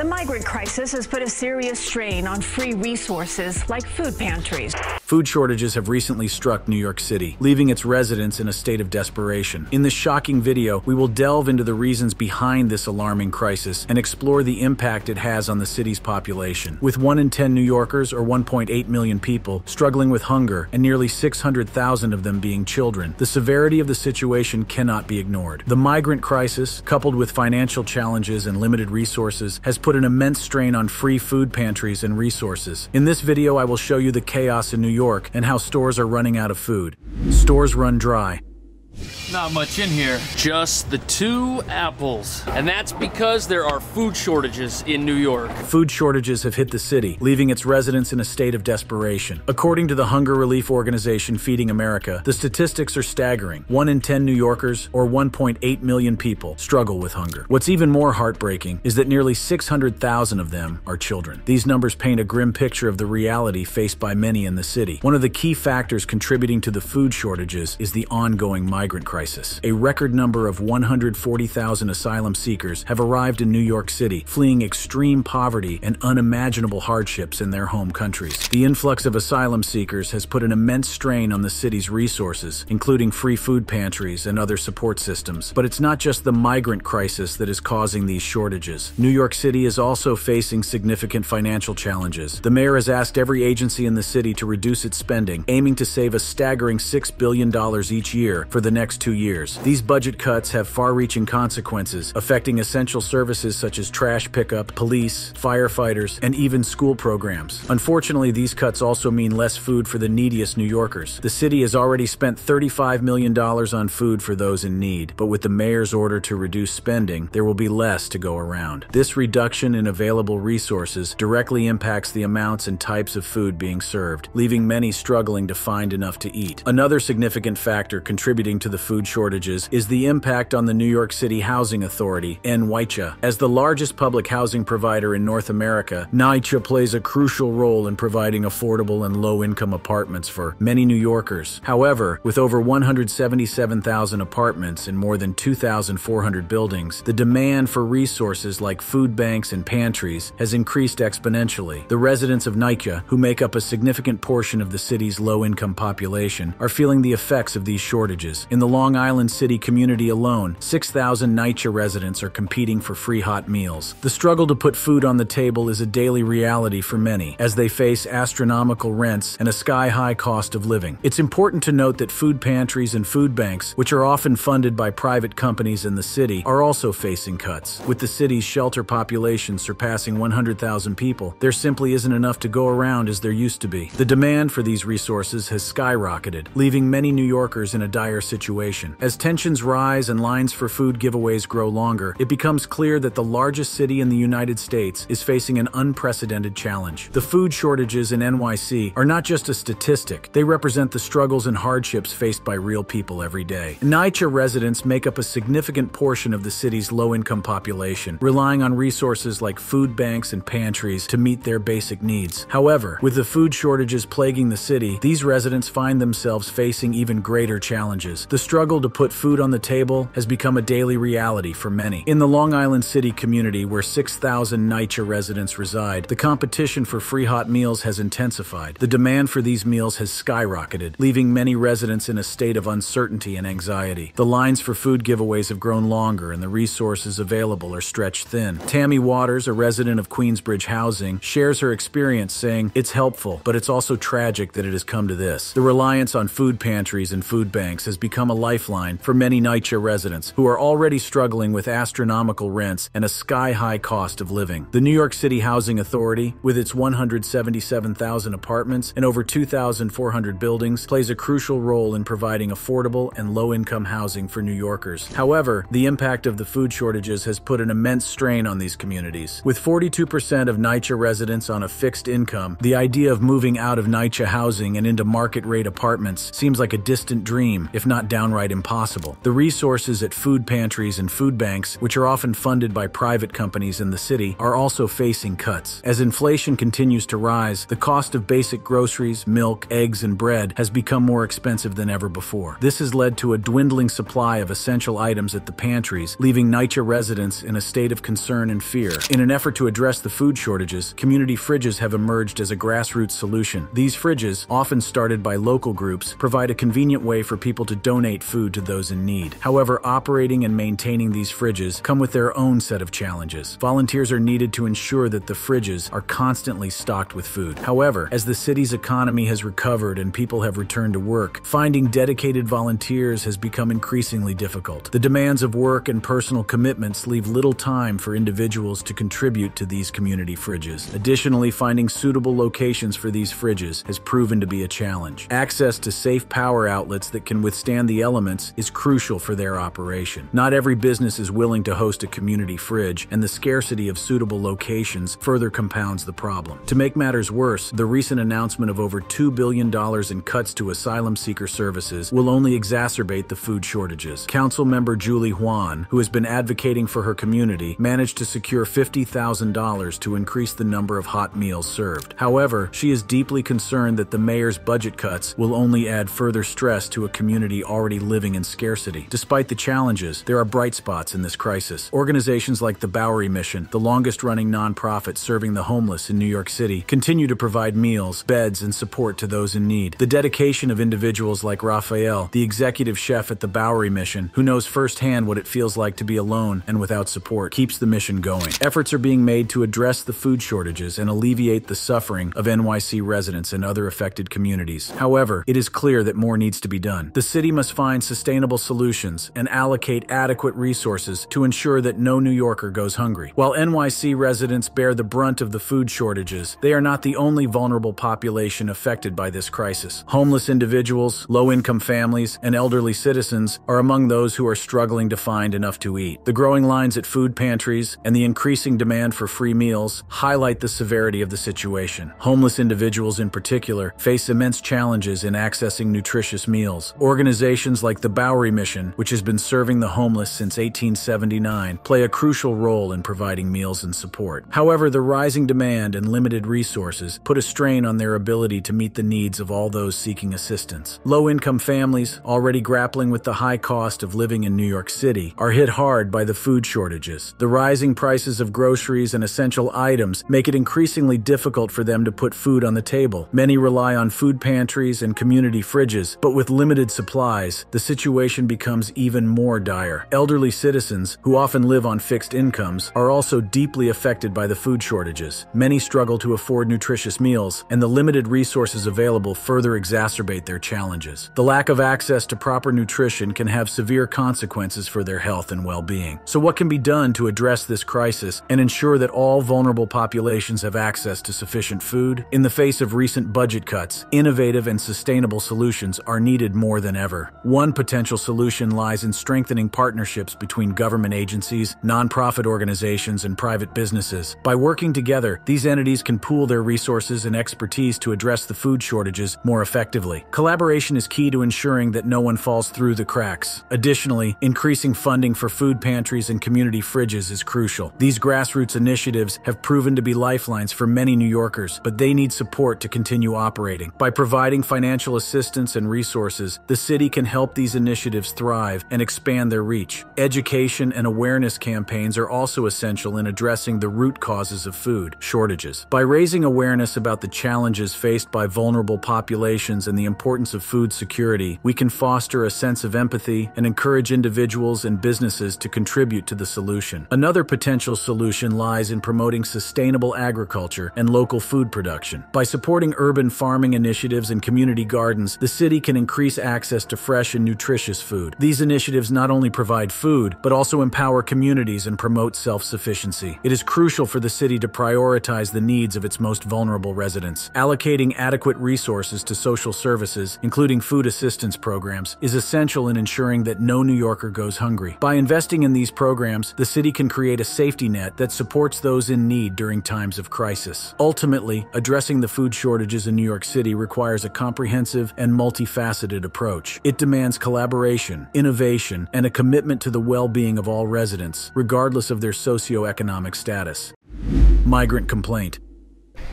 The migrant crisis has put a serious strain on free resources like food pantries. Food shortages have recently struck New York City, leaving its residents in a state of desperation. In this shocking video, we will delve into the reasons behind this alarming crisis and explore the impact it has on the city's population. With 1 in 10 New Yorkers, or 1.8 million people, struggling with hunger and nearly 600,000 of them being children, the severity of the situation cannot be ignored. The migrant crisis, coupled with financial challenges and limited resources, has put an immense strain on free food pantries and resources. In this video, I will show you the chaos in New York and how stores are running out of food. Stores run dry. Not much in here, just the 2 apples. And that's because there are food shortages in New York. Food shortages have hit the city, leaving its residents in a state of desperation. According to the hunger relief organization Feeding America, the statistics are staggering. 1 in 10 New Yorkers, or 1.8 million people, struggle with hunger. What's even more heartbreaking is that nearly 600,000 of them are children. These numbers paint a grim picture of the reality faced by many in the city. One of the key factors contributing to the food shortages is the ongoing migrant crisis. A record number of 140,000 asylum seekers have arrived in New York City, fleeing extreme poverty and unimaginable hardships in their home countries. The influx of asylum seekers has put an immense strain on the city's resources, including free food pantries and other support systems. But it's not just the migrant crisis that is causing these shortages. New York City is also facing significant financial challenges. The mayor has asked every agency in the city to reduce its spending, aiming to save a staggering $6 billion each year for the next 2 years. These budget cuts have far-reaching consequences, affecting essential services such as trash pickup, police, firefighters, and even school programs. Unfortunately, these cuts also mean less food for the neediest New Yorkers. The city has already spent $35 million on food for those in need, but with the mayor's order to reduce spending, there will be less to go around. This reduction in available resources directly impacts the amounts and types of food being served, leaving many struggling to find enough to eat. Another significant factor contributing to the food shortages is the impact on the New York City Housing Authority, NYC. As the largest public housing provider in North America, NYC plays a crucial role in providing affordable and low-income apartments for many New Yorkers. However, with over 177,000 apartments in more than 2,400 buildings, the demand for resources like food banks and pantries has increased exponentially. The residents of NYC, who make up a significant portion of the city's low-income population, are feeling the effects of these shortages. In the Long Island City community alone, 6,000 NYC residents are competing for free hot meals. The struggle to put food on the table is a daily reality for many, as they face astronomical rents and a sky-high cost of living. It's important to note that food pantries and food banks, which are often funded by private companies in the city, are also facing cuts. With the city's shelter population surpassing 100,000 people, there simply isn't enough to go around as there used to be. The demand for these resources has skyrocketed, leaving many New Yorkers in a dire situation. As tensions rise and lines for food giveaways grow longer, it becomes clear that the largest city in the United States is facing an unprecedented challenge. The food shortages in NYC are not just a statistic, they represent the struggles and hardships faced by real people every day. NYC residents make up a significant portion of the city's low-income population, relying on resources like food banks and pantries to meet their basic needs. However, with the food shortages plaguing the city, these residents find themselves facing even greater challenges. The struggle to put food on the table has become a daily reality for many. In the Long Island City community, where 6,000 NYC residents reside, the competition for free hot meals has intensified. The demand for these meals has skyrocketed, leaving many residents in a state of uncertainty and anxiety. The lines for food giveaways have grown longer and the resources available are stretched thin. Tammy Waters, a resident of Queensbridge Housing, shares her experience, saying, "It's helpful, but it's also tragic that it has come to this." The reliance on food pantries and food banks has become a lifeline for many NYC residents who are already struggling with astronomical rents and a sky-high cost of living. The New York City Housing Authority, with its 177,000 apartments and over 2,400 buildings, plays a crucial role in providing affordable and low-income housing for New Yorkers. However, the impact of the food shortages has put an immense strain on these communities. With 42% of NYC residents on a fixed income, the idea of moving out of NYC housing and into market-rate apartments seems like a distant dream, if not downright downright impossible. The resources at food pantries and food banks, which are often funded by private companies in the city, are also facing cuts. As inflation continues to rise, the cost of basic groceries, milk, eggs, and bread has become more expensive than ever before. This has led to a dwindling supply of essential items at the pantries, leaving NYC residents in a state of concern and fear. In an effort to address the food shortages, community fridges have emerged as a grassroots solution. These fridges, often started by local groups, provide a convenient way for people to donate food to those in need. However, operating and maintaining these fridges come with their own set of challenges. Volunteers are needed to ensure that the fridges are constantly stocked with food. However, as the city's economy has recovered and people have returned to work, finding dedicated volunteers has become increasingly difficult. The demands of work and personal commitments leave little time for individuals to contribute to these community fridges. Additionally, finding suitable locations for these fridges has proven to be a challenge. Access to safe power outlets that can withstand the elements is crucial for their operation. Not every business is willing to host a community fridge, and the scarcity of suitable locations further compounds the problem. To make matters worse, the recent announcement of over $2 billion in cuts to asylum seeker services will only exacerbate the food shortages. Council member Julie Juan, who has been advocating for her community, managed to secure $50,000 to increase the number of hot meals served. However, she is deeply concerned that the mayor's budget cuts will only add further stress to a community already living in scarcity. Despite the challenges, there are bright spots in this crisis. Organizations like the Bowery Mission, the longest-running nonprofit serving the homeless in New York City, continue to provide meals, beds, and support to those in need. The dedication of individuals like Raphael, the executive chef at the Bowery Mission, who knows firsthand what it feels like to be alone and without support, keeps the mission going. Efforts are being made to address the food shortages and alleviate the suffering of NYC residents and other affected communities. However, it is clear that more needs to be done. The city must find sustainable solutions and allocate adequate resources to ensure that no New Yorker goes hungry. While NYC residents bear the brunt of the food shortages, they are not the only vulnerable population affected by this crisis. Homeless individuals, low-income families, and elderly citizens are among those who are struggling to find enough to eat. The growing lines at food pantries and the increasing demand for free meals highlight the severity of the situation. Homeless individuals in particular face immense challenges in accessing nutritious meals. Organizations like the Bowery Mission, which has been serving the homeless since 1879, play a crucial role in providing meals and support. However, the rising demand and limited resources put a strain on their ability to meet the needs of all those seeking assistance. Low-income families, already grappling with the high cost of living in New York City, are hit hard by the food shortages. The rising prices of groceries and essential items make it increasingly difficult for them to put food on the table. Many rely on food pantries and community fridges, but with limited supplies, the situation becomes even more dire. Elderly citizens, who often live on fixed incomes, are also deeply affected by the food shortages. Many struggle to afford nutritious meals, and the limited resources available further exacerbate their challenges. The lack of access to proper nutrition can have severe consequences for their health and well-being. So what can be done to address this crisis and ensure that all vulnerable populations have access to sufficient food? In the face of recent budget cuts, innovative and sustainable solutions are needed more than ever. One potential solution lies in strengthening partnerships between government agencies, nonprofit organizations, and private businesses. By working together, these entities can pool their resources and expertise to address the food shortages more effectively. Collaboration is key to ensuring that no one falls through the cracks. Additionally, increasing funding for food pantries and community fridges is crucial. These grassroots initiatives have proven to be lifelines for many New Yorkers, but they need support to continue operating. By providing financial assistance and resources, the city can help these initiatives thrive and expand their reach. Education and awareness campaigns are also essential in addressing the root causes of food shortages. By raising awareness about the challenges faced by vulnerable populations and the importance of food security, we can foster a sense of empathy and encourage individuals and businesses to contribute to the solution. Another potential solution lies in promoting sustainable agriculture and local food production. By supporting urban farming initiatives and community gardens, the city can increase access to fresh and nutritious food. These initiatives not only provide food, but also empower communities and promote self-sufficiency. It is crucial for the city to prioritize the needs of its most vulnerable residents. Allocating adequate resources to social services, including food assistance programs, is essential in ensuring that no New Yorker goes hungry. By investing in these programs, the city can create a safety net that supports those in need during times of crisis. Ultimately, addressing the food shortages in New York City requires a comprehensive and multifaceted approach. It demands demands collaboration, innovation, and a commitment to the well-being of all residents, regardless of their socioeconomic status. Migrant complaint.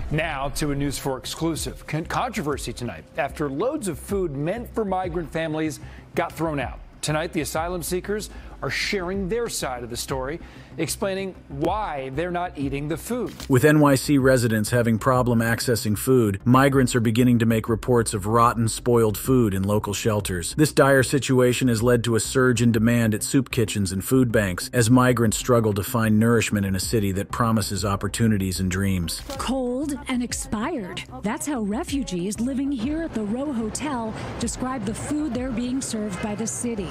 Now to a News 4 exclusive. Controversy tonight after loads of food meant for migrant families got thrown out. Tonight, the asylum seekers are sharing their side of the story, explaining why they're not eating the food. With NYC residents having problem accessing food, migrants are beginning to make reports of rotten, spoiled food in local shelters. This dire situation has led to a surge in demand at soup kitchens and food banks as migrants struggle to find nourishment in a city that promises opportunities and dreams. Cold and expired. That's how refugees living here at the Row Hotel describe the food they're being served by the city.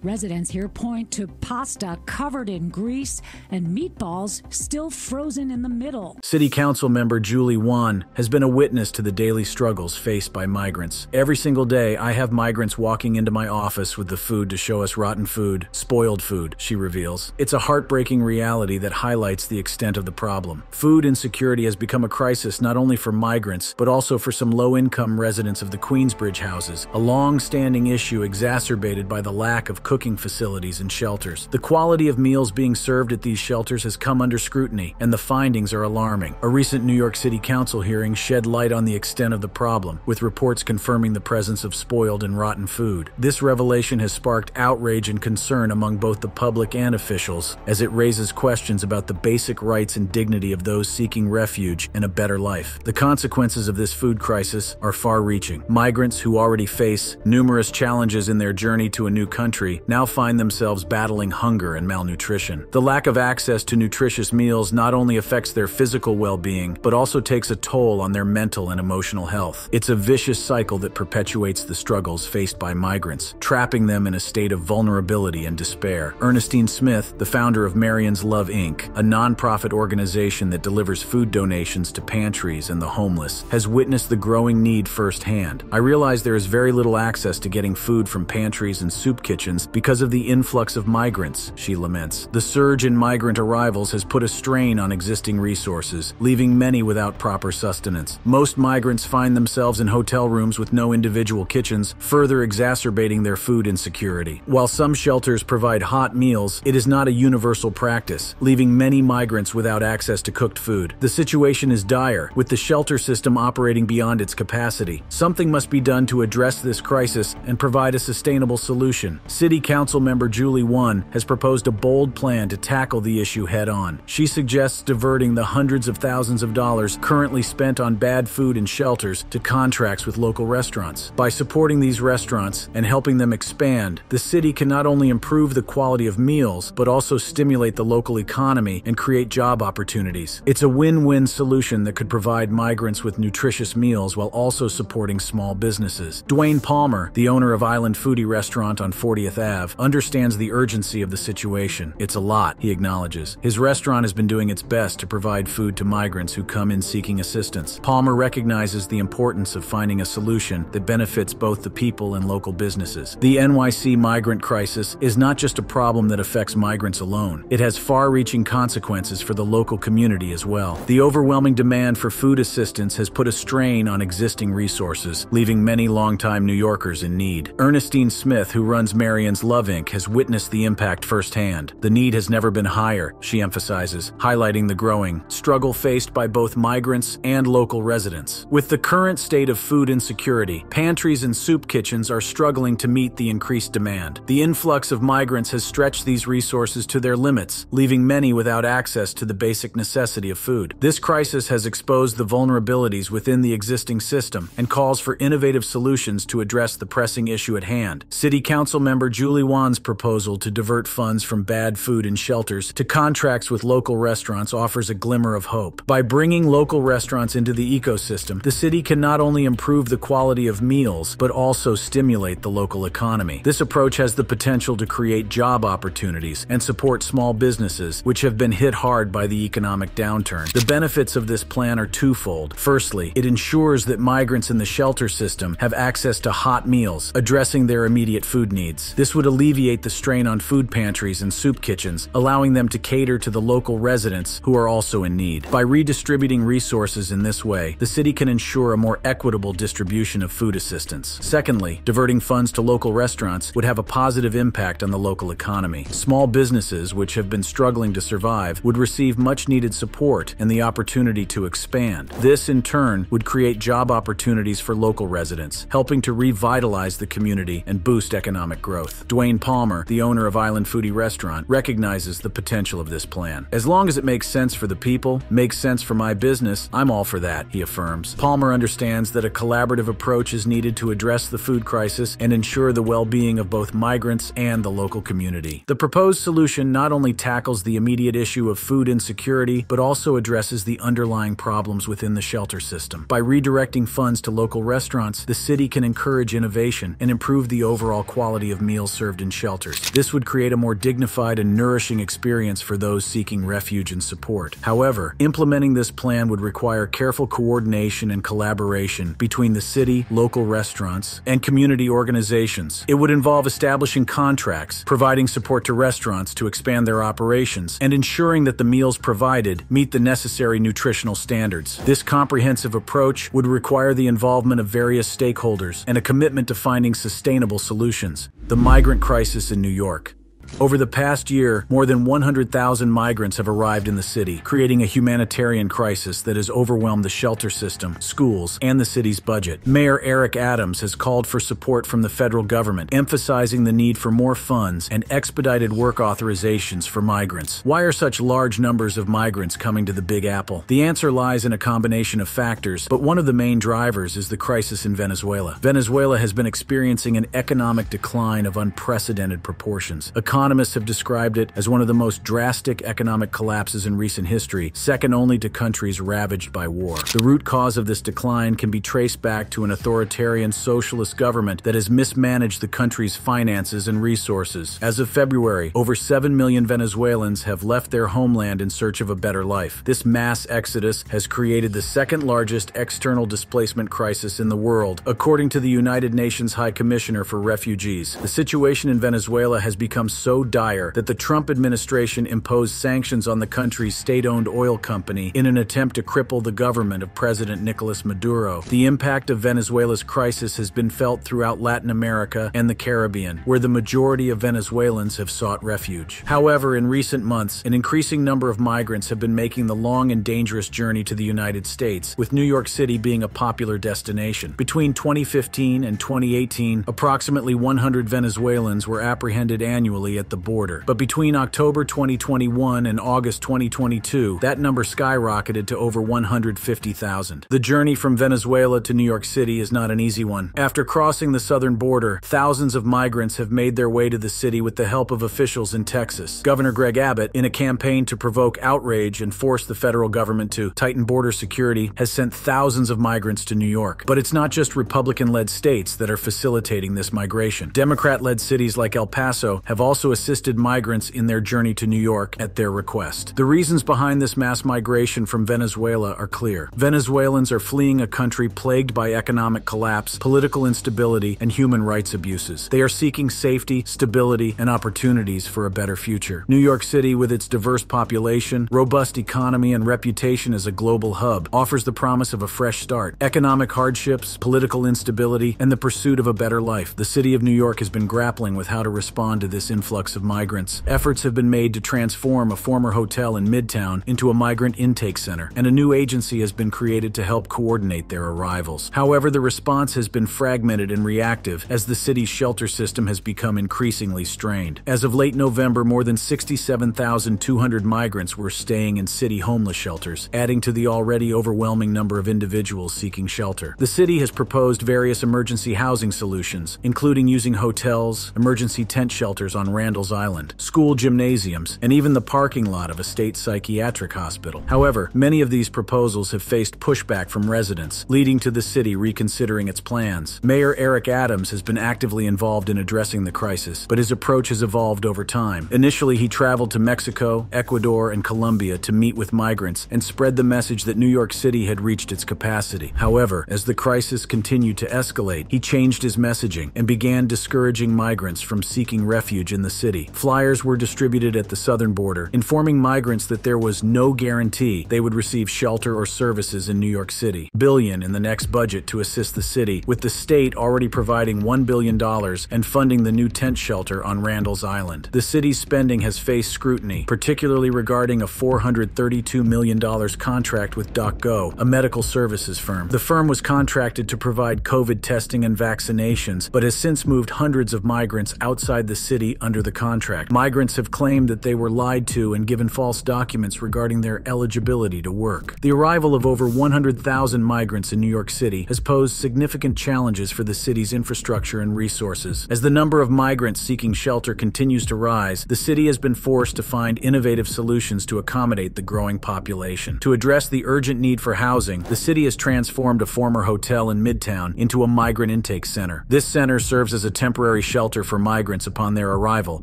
Residents here point to pasta covered in grease and meatballs still frozen in the middle. City Council member Julie Wan has been a witness to the daily struggles faced by migrants. Every single day, I have migrants walking into my office with the food to show us rotten food, spoiled food, she reveals. It's a heartbreaking reality that highlights the extent of the problem. Food insecurity has become a crisis not only for migrants, but also for some low-income residents of the Queensbridge houses, a long-standing issue exacerbated by the lack of cooking facilities and shelters. The quality of meals being served at these shelters has come under scrutiny, and the findings are alarming. A recent New York City Council hearing shed light on the extent of the problem, with reports confirming the presence of spoiled and rotten food. This revelation has sparked outrage and concern among both the public and officials, as it raises questions about the basic rights and dignity of those seeking refuge and a better life. The consequences of this food crisis are far-reaching. Migrants who already face numerous challenges in their journey to a new country now find themselves battling hunger and malnutrition. The lack of access to nutritious meals not only affects their physical well-being, but also takes a toll on their mental and emotional health. It's a vicious cycle that perpetuates the struggles faced by migrants, trapping them in a state of vulnerability and despair. Ernestine Smith, the founder of Marion's Love, Inc., a nonprofit organization that delivers food donations to pantries and the homeless, has witnessed the growing need firsthand. I realize there is very little access to getting food from pantries and soup kitchens because of the influx of migrants, she laments. The surge in migrant arrivals has put a strain on existing resources, leaving many without proper sustenance. Most migrants find themselves in hotel rooms with no individual kitchens, further exacerbating their food insecurity. While some shelters provide hot meals, it is not a universal practice, leaving many migrants without access to cooked food. The situation is dire, with the shelter system operating beyond its capacity. Something must be done to address this crisis and provide a sustainable solution. City Council member Julie Wan has proposed a bold plan to tackle the issue head-on. She suggests diverting the hundreds of thousands of dollars currently spent on bad food and shelters to contracts with local restaurants. By supporting these restaurants and helping them expand, the city can not only improve the quality of meals, but also stimulate the local economy and create job opportunities. It's a win-win solution that could provide migrants with nutritious meals while also supporting small businesses. Dwayne Palmer, the owner of Island Foodie Restaurant on 40th Ave, understands the urgency of the situation. It's a lot, he acknowledges. His restaurant has been doing its best to provide food to migrants who come in seeking assistance. Palmer recognizes the importance of finding a solution that benefits both the people and local businesses. The NYC migrant crisis is not just a problem that affects migrants alone. It has far-reaching consequences for the local community as well. The overwhelming demand for food assistance has put a strain on existing resources, leaving many longtime New Yorkers in need. Ernestine Smith, who runs Marion's Love, Inc., has witnessed the impact firsthand. The need has never been higher, she emphasizes, highlighting the growing struggle faced by both migrants and local residents. With the current state of food insecurity, pantries and soup kitchens are struggling to meet the increased demand. The influx of migrants has stretched these resources to their limits, leaving many without access to the basic necessity of food. This crisis has exposed the vulnerabilities within the existing system and calls for innovative solutions to address the pressing issue at hand. City Council member Julie Wan's proposal to divert funds from bad food and shelters to contracts with local restaurants offers a glimmer of hope. By bringing local restaurants into the ecosystem, the city can not only improve the quality of meals, but also stimulate the local economy. This approach has the potential to create job opportunities and support small businesses, which have been hit hard by the economic downturn. The benefits of this plan are twofold. Firstly, it ensures that migrants in the shelter system have access to hot meals, addressing their immediate food needs. This would alleviate the strain on food pantries and soup kitchens, allowing allowing them to cater to the local residents who are also in need. By redistributing resources in this way, the city can ensure a more equitable distribution of food assistance. Secondly, diverting funds to local restaurants would have a positive impact on the local economy. Small businesses, which have been struggling to survive, would receive much-needed support and the opportunity to expand. This, in turn, would create job opportunities for local residents, helping to revitalize the community and boost economic growth. Dwayne Palmer, the owner of Island Foodie Restaurant, recognizes the potential of this plan. "As long as it makes sense for the people, makes sense for my business, I'm all for that," he affirms. Palmer understands that a collaborative approach is needed to address the food crisis and ensure the well-being of both migrants and the local community. The proposed solution not only tackles the immediate issue of food insecurity, but also addresses the underlying problems within the shelter system. By redirecting funds to local restaurants, the city can encourage innovation and improve the overall quality of meals served in shelters. This would create a more dignified and nourishing experience for those seeking refuge and support. However, implementing this plan would require careful coordination and collaboration between the city, local restaurants, and community organizations. It would involve establishing contracts, providing support to restaurants to expand their operations, and ensuring that the meals provided meet the necessary nutritional standards. This comprehensive approach would require the involvement of various stakeholders and a commitment to finding sustainable solutions. The migrant crisis in New York. Over the past year, more than 100,000 migrants have arrived in the city, creating a humanitarian crisis that has overwhelmed the shelter system, schools, and the city's budget. Mayor Eric Adams has called for support from the federal government, emphasizing the need for more funds and expedited work authorizations for migrants. Why are such large numbers of migrants coming to the Big Apple? The answer lies in a combination of factors, but one of the main drivers is the crisis in Venezuela. Venezuela has been experiencing an economic decline of unprecedented proportions. Economists have described it as one of the most drastic economic collapses in recent history, second only to countries ravaged by war. The root cause of this decline can be traced back to an authoritarian socialist government that has mismanaged the country's finances and resources. As of February, over 7 million Venezuelans have left their homeland in search of a better life. This mass exodus has created the second largest external displacement crisis in the world, according to the United Nations High Commissioner for Refugees. The situation in Venezuela has become so dire that the Trump administration imposed sanctions on the country's state-owned oil company in an attempt to cripple the government of President Nicolas Maduro. The impact of Venezuela's crisis has been felt throughout Latin America and the Caribbean, where the majority of Venezuelans have sought refuge. However, in recent months, an increasing number of migrants have been making the long and dangerous journey to the United States, with New York City being a popular destination. Between 2015 and 2018, approximately 100 Venezuelans were apprehended annually at the border. But between October 2021 and August 2022, that number skyrocketed to over 150,000. The journey from Venezuela to New York City is not an easy one. After crossing the southern border, thousands of migrants have made their way to the city with the help of officials in Texas. Governor Greg Abbott, in a campaign to provoke outrage and force the federal government to tighten border security, has sent thousands of migrants to New York. But it's not just Republican-led states that are facilitating this migration. Democrat-led cities like El Paso have also assisted migrants in their journey to New York at their request. The reasons behind this mass migration from Venezuela are clear. Venezuelans are fleeing a country plagued by economic collapse, political instability, and human rights abuses. They are seeking safety, stability, and opportunities for a better future. New York City, with its diverse population, robust economy, and reputation as a global hub, offers the promise of a fresh start. Economic hardships, political instability, and the pursuit of a better life. The city of New York has been grappling with how to respond to this influx of migrants. Efforts have been made to transform a former hotel in Midtown into a migrant intake center, and a new agency has been created to help coordinate their arrivals. However, the response has been fragmented and reactive as the city's shelter system has become increasingly strained. As of late November, more than 67,200 migrants were staying in city homeless shelters, adding to the already overwhelming number of individuals seeking shelter. The city has proposed various emergency housing solutions, including using hotels, emergency tent shelters on Randall's Island, school gymnasiums, and even the parking lot of a state psychiatric hospital. However, many of these proposals have faced pushback from residents, leading to the city reconsidering its plans. Mayor Eric Adams has been actively involved in addressing the crisis, but his approach has evolved over time. Initially, he traveled to Mexico, Ecuador, and Colombia to meet with migrants and spread the message that New York City had reached its capacity. However, as the crisis continued to escalate, he changed his messaging and began discouraging migrants from seeking refuge in the the city. Flyers were distributed at the southern border, informing migrants that there was no guarantee they would receive shelter or services in New York City. Billion in the next budget to assist the city, with the state already providing $1 billion and funding the new tent shelter on Randall's Island. The city's spending has faced scrutiny, particularly regarding a $432 million contract with DocGo, a medical services firm. The firm was contracted to provide COVID testing and vaccinations, but has since moved hundreds of migrants outside the city under the contract. Migrants have claimed that they were lied to and given false documents regarding their eligibility to work. The arrival of over 100,000 migrants in New York City has posed significant challenges for the city's infrastructure and resources. As the number of migrants seeking shelter continues to rise, the city has been forced to find innovative solutions to accommodate the growing population. To address the urgent need for housing, the city has transformed a former hotel in Midtown into a migrant intake center. This center serves as a temporary shelter for migrants upon their arrival,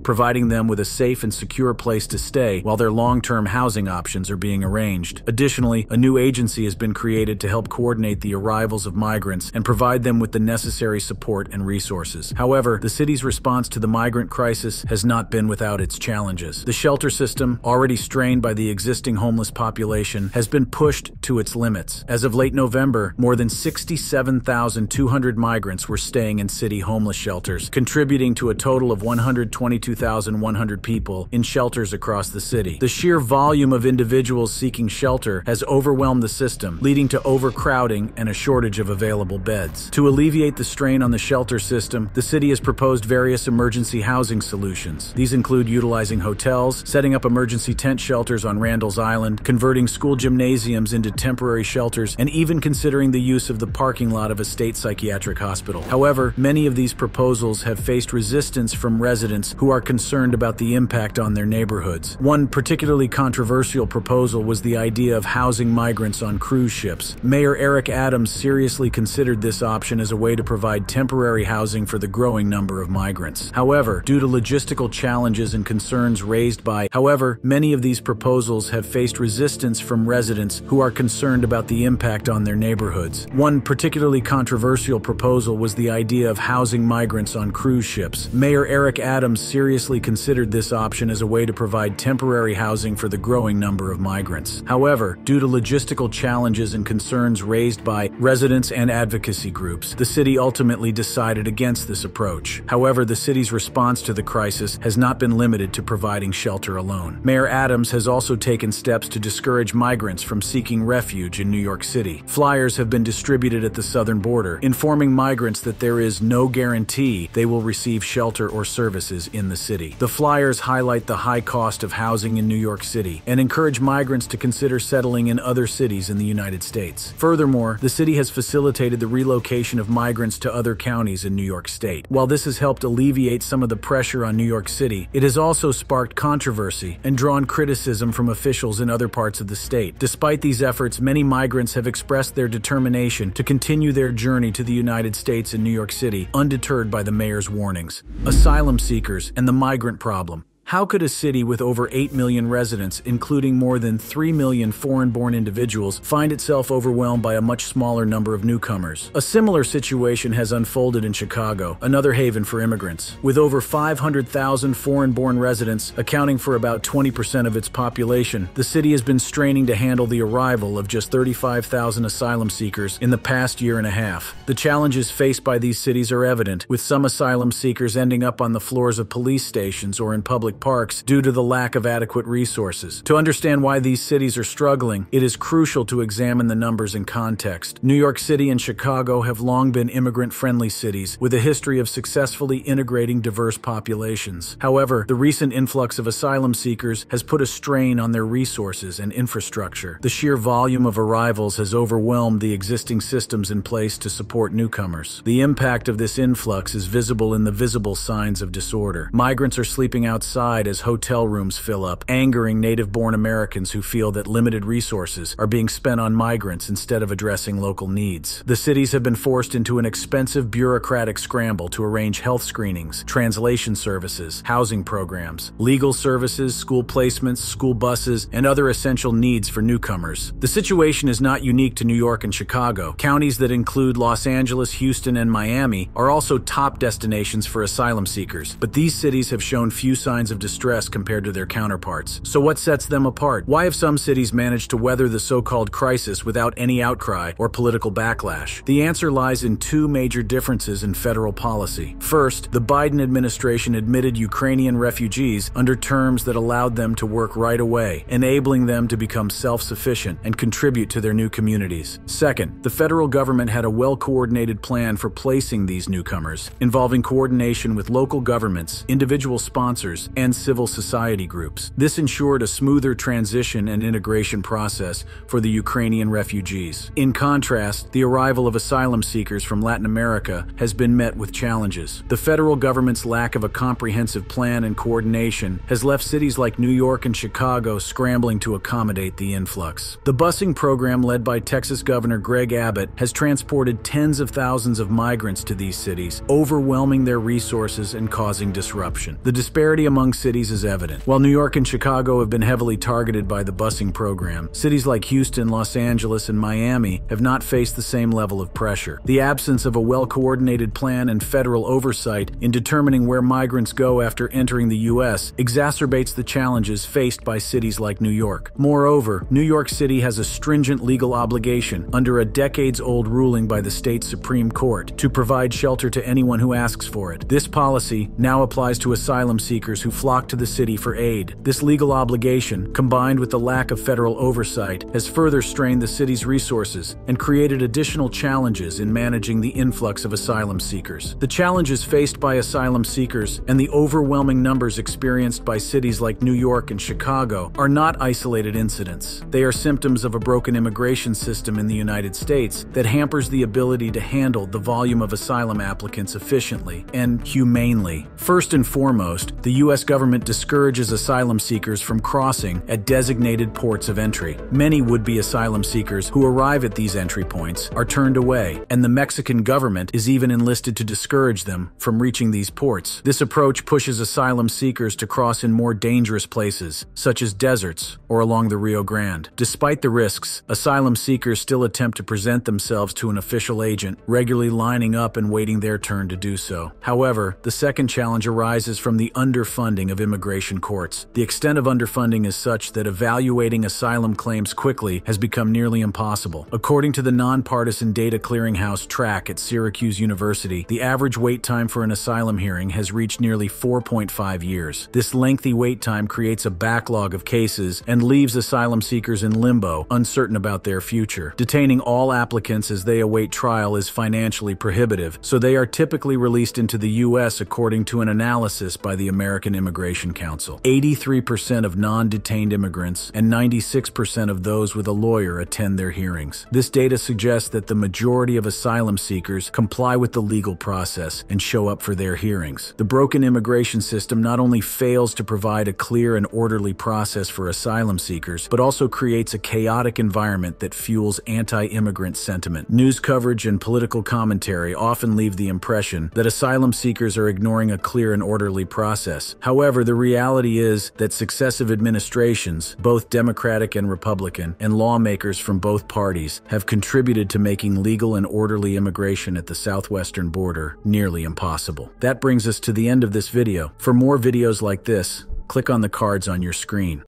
providing them with a safe and secure place to stay while their long-term housing options are being arranged. Additionally, a new agency has been created to help coordinate the arrivals of migrants and provide them with the necessary support and resources. However, the city's response to the migrant crisis has not been without its challenges. The shelter system, already strained by the existing homeless population, has been pushed to its limits. As of late November, more than 67,200 migrants were staying in city homeless shelters, contributing to a total of 122,100 people in shelters across the city. The sheer volume of individuals seeking shelter has overwhelmed the system, leading to overcrowding and a shortage of available beds. To alleviate the strain on the shelter system, the city has proposed various emergency housing solutions. These include utilizing hotels, setting up emergency tent shelters on Randall's Island, converting school gymnasiums into temporary shelters, and even considering the use of the parking lot of a state psychiatric hospital. However, many of these proposals have faced resistance from residents who are concerned about the impact on their neighborhoods. One particularly controversial proposal was the idea of housing migrants on cruise ships. Mayor Eric Adams seriously considered this option as a way to provide temporary housing for the growing number of migrants. However, due to logistical challenges and concerns raised by, many of these proposals have faced resistance from residents who are concerned about the impact on their neighborhoods. One particularly controversial proposal was the idea of housing migrants on cruise ships. Mayor Eric Adams seriously considered this option as a way to provide temporary housing for the growing number of migrants. However, due to logistical challenges and concerns raised by residents and advocacy groups, the city ultimately decided against this approach. However, the city's response to the crisis has not been limited to providing shelter alone. Mayor Adams has also taken steps to discourage migrants from seeking refuge in New York City. Flyers have been distributed at the southern border, informing migrants that there is no guarantee they will receive shelter or services in the city. The flyers highlight the high cost of housing in New York City and encourage migrants to consider settling in other cities in the United States. Furthermore, the city has facilitated the relocation of migrants to other counties in New York State. While this has helped alleviate some of the pressure on New York City, it has also sparked controversy and drawn criticism from officials in other parts of the state. Despite these efforts, many migrants have expressed their determination to continue their journey to the United States and New York City, undeterred by the mayor's warnings. Asylum seekers and the migrant problem. How could a city with over 8 million residents, including more than 3 million foreign-born individuals, find itself overwhelmed by a much smaller number of newcomers? A similar situation has unfolded in Chicago, another haven for immigrants. With over 500,000 foreign-born residents, accounting for about 20% of its population, the city has been straining to handle the arrival of just 35,000 asylum seekers in the past year and a half. The challenges faced by these cities are evident, with some asylum seekers ending up on the floors of police stations or in public parks due to the lack of adequate resources. To understand why these cities are struggling, it is crucial to examine the numbers in context. New York City and Chicago have long been immigrant-friendly cities with a history of successfully integrating diverse populations. However, the recent influx of asylum seekers has put a strain on their resources and infrastructure. The sheer volume of arrivals has overwhelmed the existing systems in place to support newcomers. The impact of this influx is visible in the visible signs of disorder. Migrants are sleeping outside subside as hotel rooms fill up, angering native-born Americans who feel that limited resources are being spent on migrants instead of addressing local needs. The cities have been forced into an expensive bureaucratic scramble to arrange health screenings, translation services, housing programs, legal services, school placements, school buses, and other essential needs for newcomers. The situation is not unique to New York and Chicago. Counties that include Los Angeles, Houston, and Miami are also top destinations for asylum seekers, but these cities have shown few signs of distress compared to their counterparts. So what sets them apart? Why have some cities managed to weather the so-called crisis without any outcry or political backlash? The answer lies in two major differences in federal policy. First, the Biden administration admitted Ukrainian refugees under terms that allowed them to work right away, enabling them to become self-sufficient and contribute to their new communities. Second, the federal government had a well-coordinated plan for placing these newcomers, involving coordination with local governments, individual sponsors, and civil society groups. This ensured a smoother transition and integration process for the Ukrainian refugees. In contrast, the arrival of asylum seekers from Latin America has been met with challenges. The federal government's lack of a comprehensive plan and coordination has left cities like New York and Chicago scrambling to accommodate the influx. The busing program led by Texas Governor Greg Abbott has transported tens of thousands of migrants to these cities, overwhelming their resources and causing disruption. The disparity among cities is evident. While New York and Chicago have been heavily targeted by the busing program, cities like Houston, Los Angeles, and Miami have not faced the same level of pressure. The absence of a well-coordinated plan and federal oversight in determining where migrants go after entering the U.S. exacerbates the challenges faced by cities like New York. Moreover, New York City has a stringent legal obligation under a decades-old ruling by the state Supreme Court to provide shelter to anyone who asks for it. This policy now applies to asylum seekers who flock to the city for aid. This legal obligation, combined with the lack of federal oversight, has further strained the city's resources and created additional challenges in managing the influx of asylum seekers. The challenges faced by asylum seekers and the overwhelming numbers experienced by cities like New York and Chicago are not isolated incidents. They are symptoms of a broken immigration system in the United States that hampers the ability to handle the volume of asylum applicants efficiently and humanely. First and foremost, the U.S. government discourages asylum seekers from crossing at designated ports of entry. Many would-be asylum seekers who arrive at these entry points are turned away, and the Mexican government is even enlisted to discourage them from reaching these ports. This approach pushes asylum seekers to cross in more dangerous places, such as deserts or along the Rio Grande. Despite the risks, asylum seekers still attempt to present themselves to an official agent, regularly lining up and waiting their turn to do so. However, the second challenge arises from the underfunding of immigration courts. The extent of underfunding is such that evaluating asylum claims quickly has become nearly impossible. According to the nonpartisan data clearinghouse TRAC at Syracuse University, the average wait time for an asylum hearing has reached nearly 4.5 years. This lengthy wait time creates a backlog of cases and leaves asylum seekers in limbo, uncertain about their future. Detaining all applicants as they await trial is financially prohibitive, so they are typically released into the U.S. according to an analysis by the American Immigration Council. 83% of non-detained immigrants and 96% of those with a lawyer attend their hearings. This data suggests that the majority of asylum seekers comply with the legal process and show up for their hearings. The broken immigration system not only fails to provide a clear and orderly process for asylum seekers, but also creates a chaotic environment that fuels anti-immigrant sentiment. News coverage and political commentary often leave the impression that asylum seekers are ignoring a clear and orderly process. However, the reality is that successive administrations, both Democratic and Republican, and lawmakers from both parties have contributed to making legal and orderly immigration at the southwestern border nearly impossible. That brings us to the end of this video. For more videos like this, click on the cards on your screen.